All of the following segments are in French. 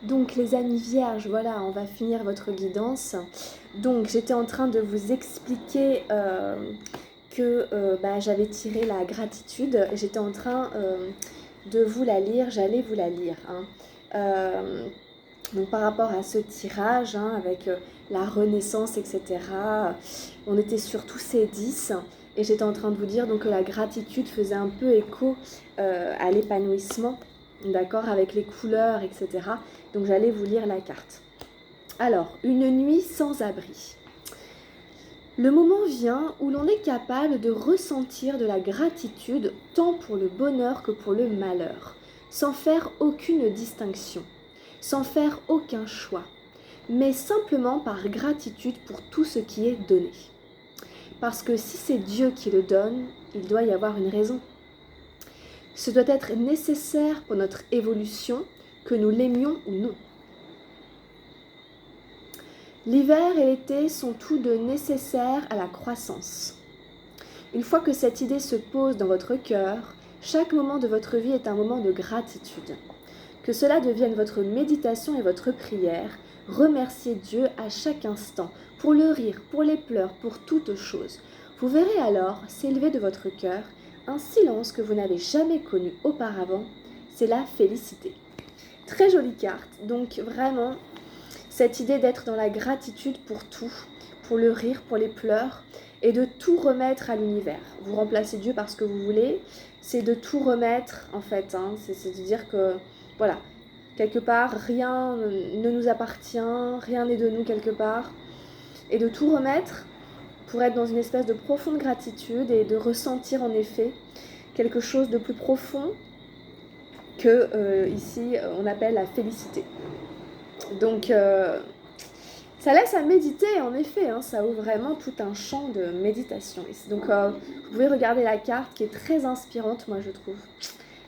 Donc les amis vierges, voilà, on va finir votre guidance. Donc j'étais en train de vous expliquer que j'avais tiré la gratitude. J'étais en train de vous la lire, j'allais vous la lire. Donc par rapport à ce tirage, avec la renaissance, etc., on était sur tous ces 10. Et j'étais en train de vous dire donc, que la gratitude faisait un peu écho à l'épanouissement, d'accord, avec les couleurs, etc. Donc j'allais vous lire la carte. Alors, une nuit sans abri. Le moment vient où l'on est capable de ressentir de la gratitude tant pour le bonheur que pour le malheur, sans faire aucune distinction, sans faire aucun choix, mais simplement par gratitude pour tout ce qui est donné. Parce que si c'est Dieu qui le donne, il doit y avoir une raison. Ce doit être nécessaire pour notre évolution, que nous l'aimions ou non. L'hiver et l'été sont tous deux nécessaires à la croissance. Une fois que cette idée se pose dans votre cœur, chaque moment de votre vie est un moment de gratitude. Que cela devienne votre méditation et votre prière, remerciez Dieu à chaque instant, pour le rire, pour les pleurs, pour toutes choses. Vous verrez alors s'élever de votre cœur un silence que vous n'avez jamais connu auparavant, c'est la félicité. Très jolie carte, donc vraiment cette idée d'être dans la gratitude pour tout, pour le rire, pour les pleurs, et de tout remettre à l'univers. Vous remplacez Dieu par ce que vous voulez, c'est de tout remettre en fait, c'est de dire que voilà, quelque part rien ne nous appartient, rien n'est de nous quelque part, et de tout remettre pour être dans une espèce de profonde gratitude et de ressentir en effet quelque chose de plus profond que ici on appelle la félicité. Donc ça laisse à méditer en effet, ça ouvre vraiment tout un champ de méditation. Donc vous pouvez regarder la carte qui est très inspirante moi je trouve,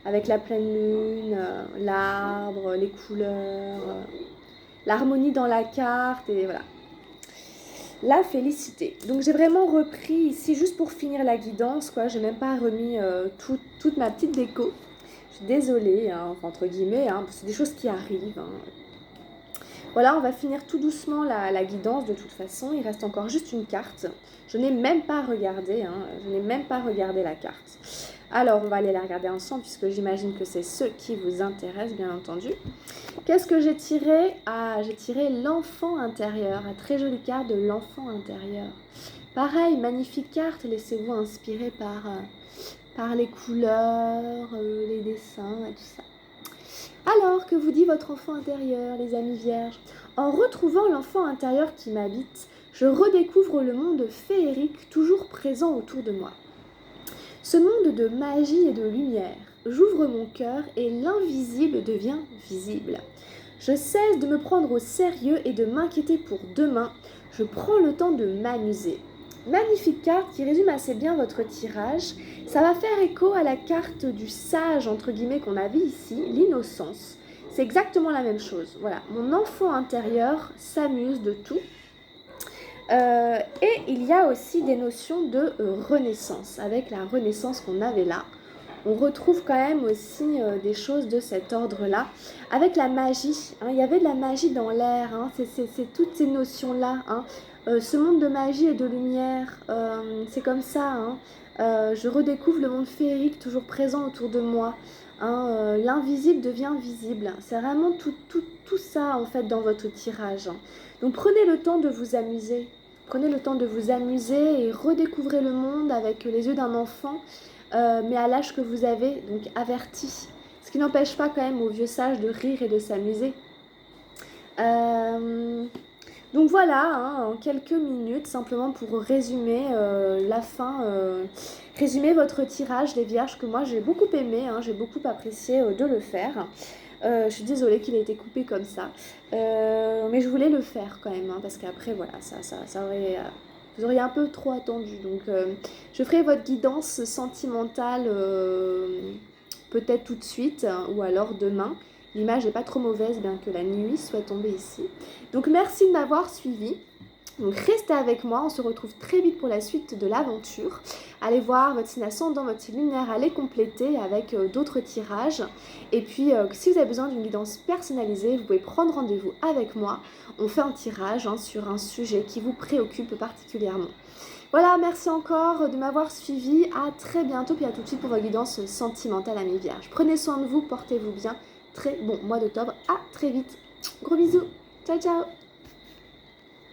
avec la pleine lune, l'arbre, les couleurs, l'harmonie dans la carte et voilà. La félicité. Donc j'ai vraiment repris ici juste pour finir la guidance, quoi. J'ai même pas remis toute ma petite déco. Je suis désolée, entre guillemets, c'est des choses qui arrivent. Voilà, on va finir tout doucement la guidance de toute façon. Il reste encore juste une carte. Je n'ai même pas regardé, la carte. Alors, on va aller la regarder ensemble puisque j'imagine que c'est ce qui vous intéresse, bien entendu. Qu'est-ce que j'ai tiré? J'ai tiré l'enfant intérieur. Une très jolie carte de l'enfant intérieur. Pareil, magnifique carte. Laissez-vous inspirer par les couleurs, les dessins et tout ça. Alors, que vous dit votre enfant intérieur, les amis vierges? En retrouvant l'enfant intérieur qui m'habite, je redécouvre le monde féerique toujours présent autour de moi. Ce monde de magie et de lumière, j'ouvre mon cœur et l'invisible devient visible. Je cesse de me prendre au sérieux et de m'inquiéter pour demain. Je prends le temps de m'amuser. Magnifique carte qui résume assez bien votre tirage. Ça va faire écho à la carte du sage, entre guillemets, qu'on a vu ici, l'innocence. C'est exactement la même chose. Voilà, mon enfant intérieur s'amuse de tout. Et il y a aussi des notions de renaissance. Avec la renaissance qu'on avait là, on retrouve quand même aussi des choses de cet ordre-là. Avec la magie, il y avait de la magie dans l'air, c'est toutes ces notions-là. Ce monde de magie et de lumière, c'est comme ça. Je redécouvre le monde féerique toujours présent autour de moi. L'invisible devient visible. C'est vraiment tout ça en fait dans votre tirage. Donc prenez le temps de vous amuser. Prenez le temps de vous amuser et redécouvrez le monde avec les yeux d'un enfant, mais à l'âge que vous avez, donc averti. Ce qui n'empêche pas quand même aux vieux sages de rire et de s'amuser. Donc voilà, en quelques minutes, simplement pour résumer la fin, résumer votre tirage, les vierges, que moi j'ai beaucoup aimé, j'ai beaucoup apprécié de le faire. Je suis désolée qu'il ait été coupé comme ça, mais je voulais le faire quand même, parce qu'après voilà, ça aurait, vous auriez un peu trop attendu. Donc je ferai votre guidance sentimentale peut-être tout de suite, ou alors demain. L'image n'est pas trop mauvaise, bien que la nuit soit tombée ici. Donc merci de m'avoir suivi. Donc restez avec moi, on se retrouve très vite pour la suite de l'aventure. Allez voir votre signe ascendant, votre signe lunaire, allez compléter avec d'autres tirages. Et puis si vous avez besoin d'une guidance personnalisée, vous pouvez prendre rendez-vous avec moi. On fait un tirage sur un sujet qui vous préoccupe particulièrement. Voilà, merci encore de m'avoir suivi. À très bientôt, puis à tout de suite pour votre guidance sentimentale, amis vierges. Prenez soin de vous, portez-vous bien. Très bon mois d'octobre. À très vite. Gros bisous. Ciao, ciao.